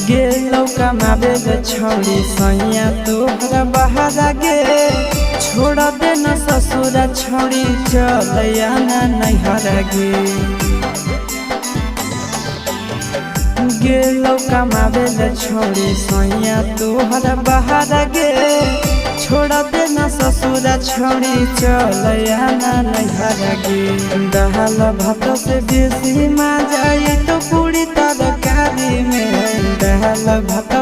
गेलो कमाबे ले छोड़ी सैया तोहरा बहारा गे छोड़ दे न ससुरा छोड़ी चलया ना नैहरा गे गेलो कमाबे ले छोड़ी सैया तोहरा बहारा गे छोड़ दे न ससुरा छोड़ी चलया ना नैहरा गे दाल भात से बेसी मजा तो पूरी तरकारी में दाल भात